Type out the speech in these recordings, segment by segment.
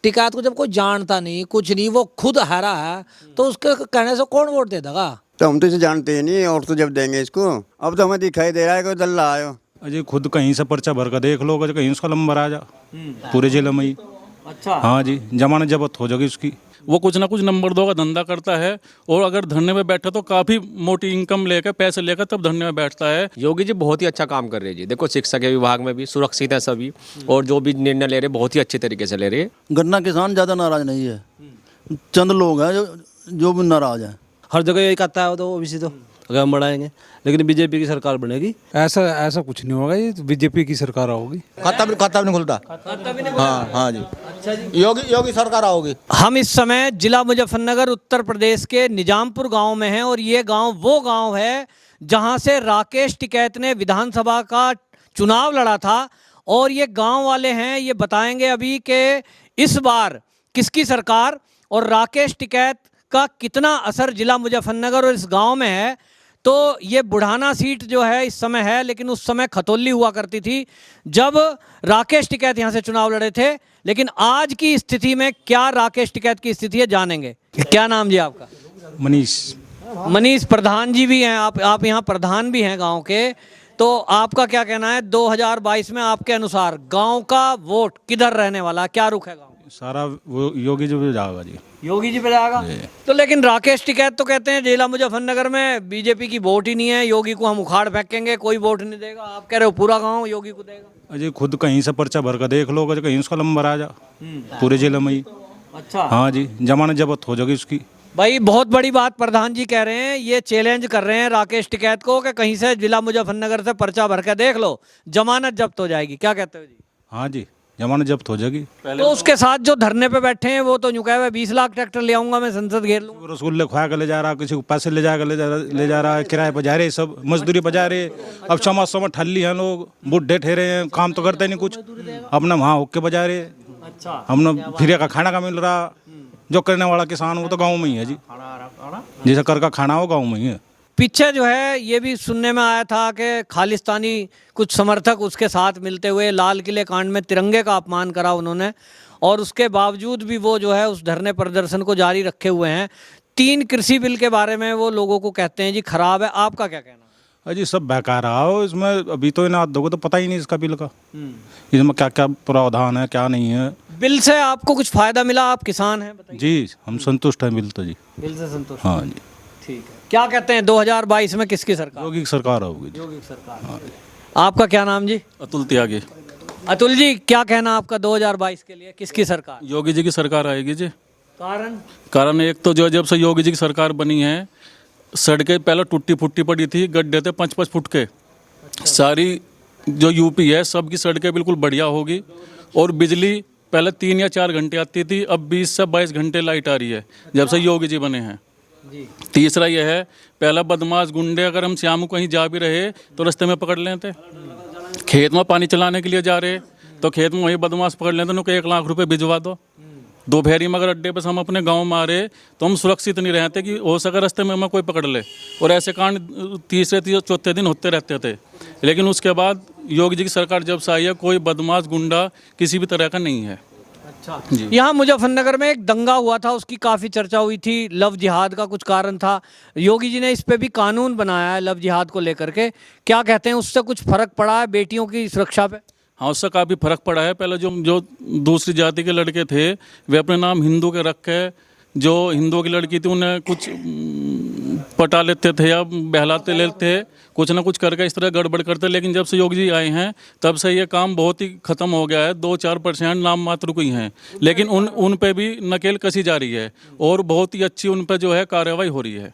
टिकैत को जब कोई जानता नहीं कुछ नहीं, वो खुद हारा है, तो उसके कहने से कौन वोट दे देगा? तो हम तो इसे जानते ही नहीं, और तो जब देंगे इसको। अब तो हमें दिखाई दे रहा है कि दल्ला आयो। अजय खुद कहीं से पर्चा भर कर देख लो, अगर कहीं उसका नंबर आ जा पूरे जिले में ही। अच्छा, हाँ जी, जमानत जब्त हो जाएगी उसकी। वो कुछ ना कुछ नंबर 2 का धंधा करता है, और अगर धरने में बैठा तो काफी मोटी इनकम लेकर पैसे लेकर तब धरने में बैठता है। योगी जी बहुत ही अच्छा काम कर रहे हैं जी। देखो शिक्षा के विभाग में भी सुरक्षित है सभी, और जो भी निर्णय ले रहे हैं बहुत ही अच्छे तरीके से ले रहे हैं। गन्ना किसान ज़्यादा नाराज नहीं है, चंद लोग हैं जो भी नाराज हैं। हर जगह यही कहता है तो ओबीसी तो अगर हम बढ़ाएंगे, लेकिन बीजेपी की सरकार बनेगी। ऐसा कुछ नहीं होगा, ये बीजेपी की सरकार होगी। खाता भी नहीं खुलता। हाँ जी। अच्छा जी, योगी सरकार आओगी। हम इस समय जिला मुजफ्फरनगर उत्तर प्रदेश के निजामपुर गांव में हैं, और ये गांव वो गांव है जहां से राकेश टिकैत ने विधानसभा का चुनाव लड़ा था। और ये गांव वाले हैं, ये बताएंगे अभी कि इस बार किसकी सरकार और राकेश टिकैत का कितना असर जिला मुजफ्फरनगर और इस गांव में है। तो ये बुढ़ाना सीट जो है इस समय है, लेकिन उस समय खतौली हुआ करती थी जब राकेश टिकैत यहाँ से चुनाव लड़े थे। लेकिन आज की स्थिति में क्या राकेश टिकैत की स्थिति है, जानेंगे। क्या नाम जी आपका? मनीष प्रधान जी भी हैं, आप यहाँ प्रधान भी हैं गांव के। तो आपका क्या कहना है 2022 में आपके अनुसार गांव का वोट किधर रहने वाला, क्या रुख है गांव? सारा वो योगी जी पे जाएगा जी। योगी जी पे जाएगा। तो लेकिन राकेश टिकैत तो कहते हैं जिला मुजफ्फरनगर में बीजेपी की वोट ही नहीं है, योगी को हम उखाड़ फेंकेंगे, कोई वोट नहीं देगा। आप कह रहे हो पूरा गांव योगी को देगा। अजय खुद कहीं से पर्चा भर कर देख लो, अगर कहीं उसका नंबर आ जा पूरे जिले में ही। अच्छा, हाँ जी, जमानत जब्त हो जाएगी उसकी। भाई बहुत बड़ी बात प्रधान जी कह रहे हैं, ये चैलेंज कर रहे हैं राकेश टिकैत को कि कहीं से जिला मुजफ्फरनगर से पर्चा भर के देख लो, जमानत जब्त हो जाएगी। क्या कहते हो जी? हाँ जी, जमानत जब्त हो जाएगी। तो उसके साथ जो धरने पे बैठे हैं वो तो यूं कह रहे हैं 20 लाख ट्रैक्टर ले आऊंगा मैं, संसद घेर लूंगा। रसगुल्ले खुआ कर ले जा रहा, किसी को पैसे ले जाकर ले जा रहा है, किराए पर जा रहे, सब मजदूरी पर जा रहे। अब समाज ठल्ली हैं लोग, बुढ़े ठहरे हैं, काम तो करते नहीं कुछ, अपना वहाँ होके बजा रहे। अच्छा, हमने फ्री का खाना का मिल रहा, जो करने वाला किसान वो तो गाँव में ही है जी, जैसे कर का खाना हो गाँव में ही है। पीछे जो है ये भी सुनने में आया था कि खालिस्तानी कुछ समर्थक उसके साथ मिलते हुए लाल किले कांड में तिरंगे का अपमान करा उन्होंने, और उसके बावजूद भी वो जो है उस धरने प्रदर्शन को जारी रखे हुए हैं। 3 कृषि बिल के बारे में वो लोगों को कहते हैं जी खराब है, आपका क्या कहना है? अजी सब बेकार आओ इसमें, अभी तो इन्हें दोगे तो पता ही नहीं इसका बिल का, इसमें क्या क्या प्रावधान है क्या नहीं है। बिल से आपको कुछ फायदा मिला? आप किसान हैं, बताइए। जी हम संतुष्ट हैं बिल तो जी। बिल से संतुष्ट? हाँ जी। ठीक है। क्या कहते हैं 2022 में किसकी सरकार? योगी की सरकार होगी। योगी की सरकार। आपका क्या नाम जी? अतुल त्यागी। अतुल जी क्या कहना आपका 2022 के लिए किसकी सरकार? योगी जी की सरकार आएगी जी। कारण एक तो जो जब से योगी जी की सरकार बनी है, सड़कें पहले टूटी फुट्टी पड़ी थी, गड्ढे थे 5-5 फुट के। सारी जो यूपी है सबकी सड़कें बिल्कुल बढ़िया होगी, और बिजली पहले 3 या 4 घंटे आती थी, अब 20 से 22 घंटे लाइट आ रही है जब से योगी जी बने हैं। तीसरा यह है, पहला बदमाश गुंडे अगर हम शाम को कहीं जा भी रहे तो रास्ते में पकड़ लेते, खेत में पानी चलाने के लिए जा रहे तो खेत में वही बदमाश पकड़ लेते, उनको 1 लाख रुपए भिजवा दो। दोपहरी में अगर अड्डे पर हम अपने गांव में आ रहे तो हम सुरक्षित नहीं रहते कि हो सके रास्ते में हमें कोई पकड़ ले, और ऐसे कांड तीसरे चौथे दिन होते रहते थे। लेकिन उसके बाद योगी जी की सरकार जब से आई है, कोई बदमाश गुंडा किसी भी तरह का नहीं है। अच्छा, यहाँ मुजफ्फरनगर में एक दंगा हुआ था, उसकी काफ़ी चर्चा हुई थी, लव जिहाद का कुछ कारण था। योगी जी ने इस पे भी कानून बनाया है लव जिहाद को लेकर के, क्या कहते हैं उससे कुछ फर्क पड़ा है बेटियों की सुरक्षा पे? हाँ, उससे काफ़ी फर्क पड़ा है। पहले जो दूसरी जाति के लड़के थे वे अपने नाम हिंदू के रख के, जो हिंदुओं की लड़की थी उन्हें कुछ पटा लेते थे या बहलाते लेते, कुछ ना कुछ करके इस तरह गड़बड़ करते। लेकिन जब से योगी जी आए हैं तब से ये काम बहुत ही ख़त्म हो गया है। 2-4% नाम मात्र को ही हैं, लेकिन उन पे भी नकेल कसी जा रही है, और बहुत ही अच्छी उन पे जो है कार्रवाई हो रही है।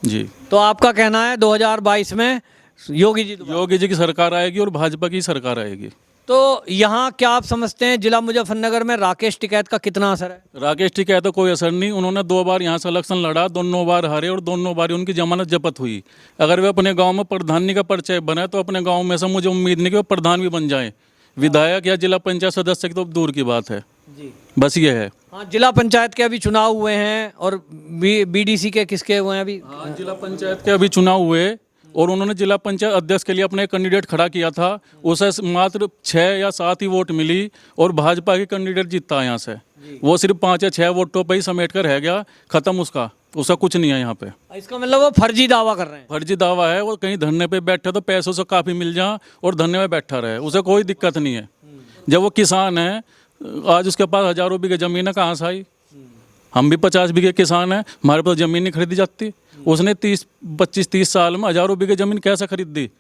जी, तो आपका कहना है 2022 में योगी जी की सरकार आएगी और भाजपा की सरकार आएगी। तो यहाँ क्या आप समझते हैं जिला मुजफ्फरनगर में राकेश टिकैत का कितना असर है? राकेश टिकैत का कोई असर नहीं। उन्होंने 2 बार यहाँ से इलेक्शन लड़ा, दोनों बार हारे, और दोनों बार उनकी जमानत जब्त हुई। अगर वे अपने गांव में प्रधानी का परिचय बने तो अपने गांव में से मुझे उम्मीद नहीं कि वो प्रधान भी बन जाए। विधायक या जिला पंचायत सदस्य की तो दूर की बात है जी। बस ये है। हाँ, जिला पंचायत के अभी चुनाव हुए हैं, और बीडीसी के किसके हुए हैं अभी? हाँ, जिला पंचायत के अभी चुनाव हुए, और उन्होंने जिला पंचायत अध्यक्ष के लिए अपने कैंडिडेट खड़ा किया था, उसे मात्र 6 या 7 ही वोट मिली, और भाजपा की कैंडिडेट जीता यहाँ से। वो सिर्फ 5 या 6 वोटों पे ही समेट कर रह गया, खत्म उसका कुछ नहीं है यहाँ पे। इसका मतलब वो फर्जी दावा कर रहे हैं। फर्जी दावा है, वो कहीं धरने पे बैठे तो पैसों से काफ़ी मिल जाए और धरने में बैठा रहे, उसे कोई दिक्कत नहीं है। जब वो किसान है, आज उसके पास हज़ारों बीघे ज़मीन है, कहाँ से आई? हम भी 50 बीघे किसान हैं, हमारे पास ज़मीन नहीं खरीदी जाती। उसने 25-30 साल में हज़ारों बीघे ज़मीन कैसे खरीद दी?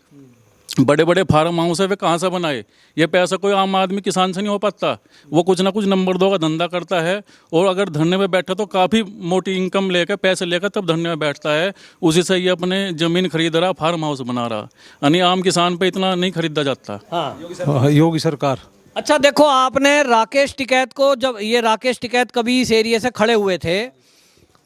बड़े बड़े फार्म हाउस है, वे कहाँ से बनाए? ये पैसा कोई आम आदमी किसान से नहीं हो पाता। वो कुछ ना कुछ नंबर 2 का धंधा करता है, और अगर धरने में बैठा तो काफ़ी मोटी इनकम लेकर, पैसे लेकर तब धरने में बैठता है। उसी से ये अपने ज़मीन खरीद रहा, फार्म हाउस बना रहा, यानी आम किसान पे इतना नहीं खरीदा जाता। हाँ, योगी सरकार। अच्छा देखो, आपने राकेश टिकैत को, जब ये राकेश टिकैत कभी इस एरिया से खड़े हुए थे,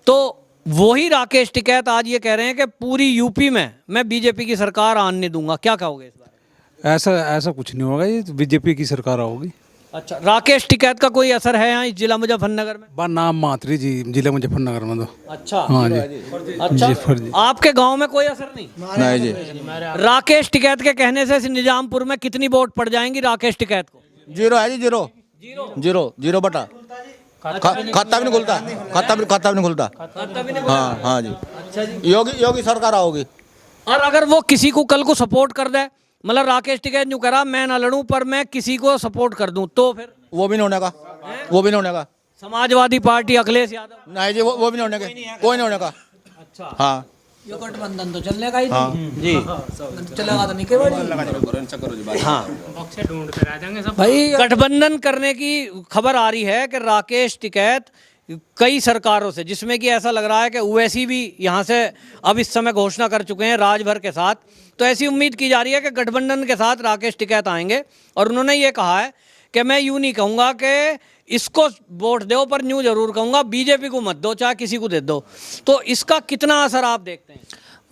तो वही राकेश टिकैत आज ये कह रहे हैं कि पूरी यूपी में मैं बीजेपी की सरकार आने दूंगा। क्या कहोगे इस बारे में? ऐसा कुछ नहीं होगा, ये बीजेपी की सरकार आओगी। अच्छा, राकेश टिकैत का कोई असर है यहाँ इस जिला मुजफ्फरनगर में? बा नाम मात्री जी जिला मुजफ्फरनगर में तो। अच्छा, हाँ जी। अच्छा, जी, फर्जी। आपके गांव में कोई असर नहीं? नहीं जी, राकेश टिकैत के कहने से इस निजामपुर में कितनी वोट पड़ जाएंगी राकेश टिकैत को? 0 है जी, 0 बटा खाता भी नहीं खुलता, खाता भी नहीं खुलता। हाँ हाँ जी। अच्छा जी। योगी सरकार आओगी। और अगर वो किसी को कल को सपोर्ट कर दे, मतलब राकेश टिकैत यूँ करा मैं ना लड़ूं पर मैं किसी को सपोर्ट कर दूं, तो फिर वो भी नहीं होने का, समाजवादी पार्टी अखिलेश यादव? नहीं जी, वो भी नहीं होने का, कोई नहीं होने का। अच्छा, हाँ, ये गठबंधन तो चलने का ही नहीं जी, चलेगा तो नहीं केवल। हाँ भाई, गठबंधन करने की खबर आ रही है कि राकेश टिकैत कई सरकारों से, जिसमें कि ऐसा लग रहा है कि ओवैसी भी यहाँ से अब इस समय घोषणा कर चुके हैं राजभर के साथ, तो ऐसी उम्मीद की जा रही है कि गठबंधन के साथ राकेश टिकैत आएंगे। और उन्होंने ये कहा है कि मैं यूँ नहीं कहूँगा कि इसको वोट दो, पर यूँ जरूर कहूँगा बीजेपी को मत दो, चाहे किसी को दे दो। तो इसका कितना असर आप देखते हैं?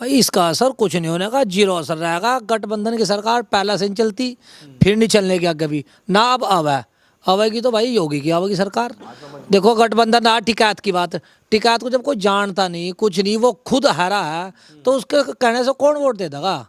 भाई इसका असर कुछ नहीं होने का, 0 असर रहेगा। गठबंधन की सरकार पहले से नहीं चलती, फिर नहीं चलने की आगे भी ना, अब आवेगी तो भाई योगी की आवेगी सरकार। देखो गठबंधन ना, टिकैत की बात, टिकैत को जब कोई जानता नहीं, कुछ नहीं, वो खुद हारा है, तो उसके कहने से कौन वोट दे देगा?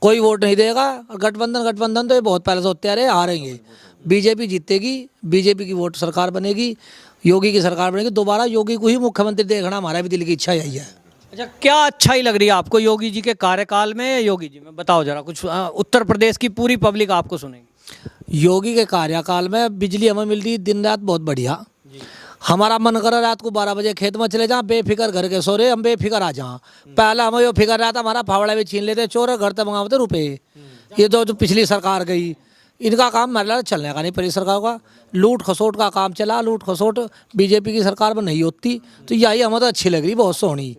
कोई वोट नहीं देगा। गठबंधन तो ये बहुत पहले से होते आ रहे, हारेंगे, बीजेपी जीतेगी, बीजेपी की वोट सरकार बनेगी, योगी की सरकार बनेगी। दोबारा योगी को ही मुख्यमंत्री देखना हमारा भी दिल की इच्छा यही है। अच्छा, क्या अच्छाई लग रही है आपको योगी जी के कार्यकाल में या योगी जी में? बताओ जरा कुछ, उत्तर प्रदेश की पूरी पब्लिक आपको सुनेगी। योगी के कार्यकाल में बिजली हमें मिल रही दिन रात बहुत बढ़िया। हमारा मन कर रात को 12 बजे खेत में चले जाएं, बेफिक्र घर के सो रहे, हम बेफिक्र आ जाएं। पहला हमें यो फिक्र रहा था हमारा फावड़ा भी छीन लेते चोर, घर तक मंगाते रुपए। ये जो पिछली सरकार गई, इनका काम मतलब चलने का नहीं, पहली सरकार का लूट खसोट का काम चला। लूट खसोट बीजेपी की सरकार में नहीं होती, तो यही हमें तो अच्छी लग रही, बहुत सोहनी।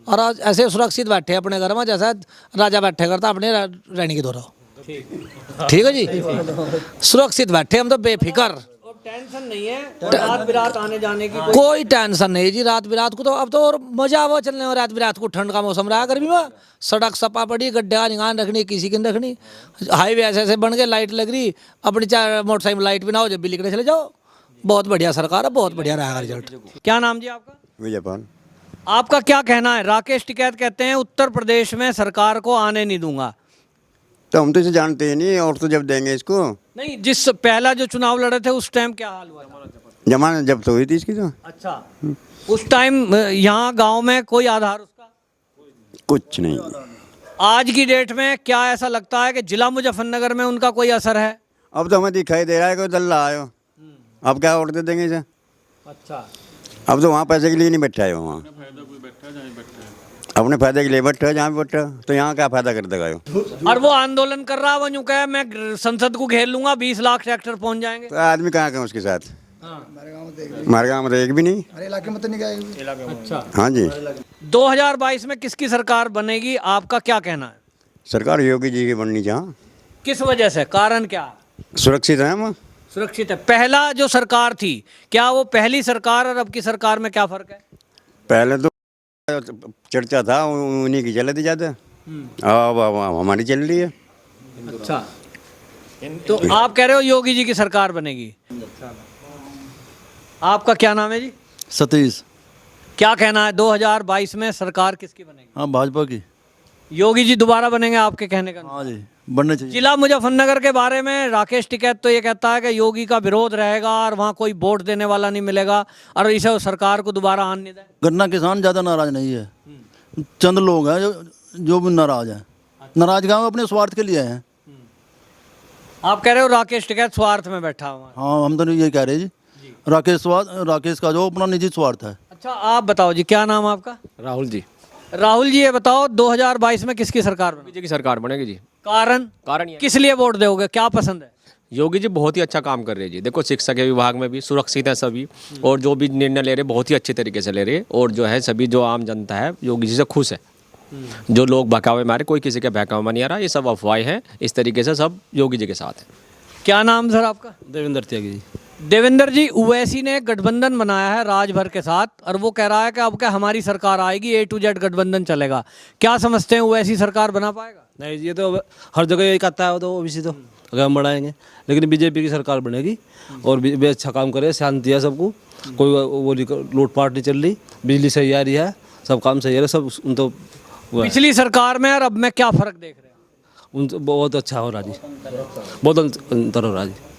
और आज ऐसे सुरक्षित बैठे अपने घर में, जैसा राजा बैठे करता अपने रहने की दौरा। ठीक है जी, सुरक्षित बैठे हम तो बेफिक्र, टेंशन नहीं है रात बिरात आने जाने की, कोई टेंशन नहीं जी। रात बिरात को तो अब तो और मजा वो चलने में, रात बिरात को ठंड का मौसम रहा, गर्मी में सड़क सपा पड़ी, गड्ढा निगान रखनी किसी की नहीं रखनी। हाईवे ऐसे ऐसे बन गए, लाइट लग रही, अपनी चाहे मोटरसाइकिल लाइट भी ना हो, जब भी लिखने चले जाओ। बहुत बढ़िया सरकार है, बहुत बढ़िया रहेगा रिजल्ट। क्या नाम जी आपका? विजयपाल। आपका क्या कहना है? राकेश टिकैत कहते हैं उत्तर प्रदेश में सरकार को आने नहीं दूंगा। तो हम तो इसे जानते ही नहीं, और तो जब देंगे इसको। नहीं, जिस पहला जो चुनाव लड़े थे उस टाइम क्या हाल हुआ था? जमानत जब्त हुई थी इसकी तो। अच्छा, उस टाइम यहाँ गांव में कोई आधार उसका कुछ नहीं। आज की डेट में क्या ऐसा लगता है कि जिला मुजफ्फरनगर में उनका कोई असर है? अब तो हमें दिखाई दे रहा है कोई दल्ला आयो, अब क्या वोट दे देंगे इसे? अच्छा, अब तो वहाँ पैसे के लिए नहीं बैठा है, वहाँ अपने फायदे के लिए बैठा है, जहाँ भी बैठा, तो यहाँ क्या फायदा कर देगा? और वो आंदोलन कर रहा है, वो यूं कहे मैं संसद को घेर लूंगा, 20 लाख ट्रैक्टर पहुंच जाएंगे। तो आदमी कहाँ का उसके साथ? हमारे गाँव में तो एक भी नहीं। इलाके में तो नहीं गए। अच्छा, हाँ जी। 2022 में किसकी सरकार बनेगी, आपका क्या कहना है? सरकार योगी जी की बननी चाहिए। किस वजह से, कारण क्या? सुरक्षित है हम। सुरक्षित है। पहला जो सरकार थी, क्या वो पहली सरकार और अब की सरकार में क्या फर्क है? पहले तो चर्चा था उन्हीं की चल थी ज़्यादा, अब हमारी चल रही है। अच्छा, तो आप कह रहे हो योगी जी की सरकार बनेगी। आपका क्या नाम है जी? सतीश। क्या कहना है 2022 में सरकार किसकी बनेगी? हाँ, भाजपा की। योगी जी दोबारा बनेंगे आपके कहने का? हाँ जी, बनने चाहिए। जिला मुजफ्फरनगर के बारे में राकेश टिकैत तो ये कहता है कि योगी का विरोध रहेगा और वहाँ कोई वोट देने वाला नहीं मिलेगा और इसे सरकार को दोबारा आने नहीं दें। गन्ना किसान ज़्यादा नाराज नहीं है, चंद लोग हैं जो भी नाराज हैं। नाराज गाँव अपने स्वार्थ के लिए हैं। आप कह रहे हो राकेश टिकैत स्वार्थ में बैठा हुआ है। हाँ, हम तो ये कह रहे जी, राकेश का जो अपना निजी स्वार्थ है। अच्छा आप बताओ जी, क्या नाम आपका? राहुल जी, राहुल जी ये बताओ 2022 में किसकी सरकार बनेगी? बीजेपी की सरकार बनेगी जी। कारण ये किस लिए वोट दोगे, क्या पसंद है? योगी जी बहुत ही अच्छा काम कर रहे हैं जी। देखो शिक्षा के विभाग में भी सुरक्षित है सभी, और जो भी निर्णय ले रहे बहुत ही अच्छे तरीके से ले रहे, और जो है सभी जो आम जनता है योगी जी से खुश है। जो लोग बहकावे मारे, कोई किसी के बहकावे में नहीं आ रहा, ये सब अफवाहें हैं। इस तरीके से सब योगी जी के साथ है। क्या नाम सर आपका? देवेंद्र त्यागी जी। देवेंद्र जी, ओवैसी ने एक गठबंधन बनाया है राजभर के साथ और वो कह रहा है कि अब क्या हमारी सरकार आएगी, A to Z गठबंधन चलेगा। क्या समझते हैं ओवैसी सरकार बना पाएगा? नहीं जी, ये तो हर जगह यही कहता है, वो तो ओबीसी तो अगर हम बढ़ाएंगे, लेकिन बीजेपी की सरकार बनेगी और भी अच्छा काम करे, शांति है सबको, कोई वो लूटपाट नहीं चल रही, बिजली सही आ रही है, सब काम सही है, सब तो पिछली सरकार में और अब में क्या फर्क देख रहे हैं? उन बहुत अच्छा हो रहा जी, बहुत अंतर हो रहा जी।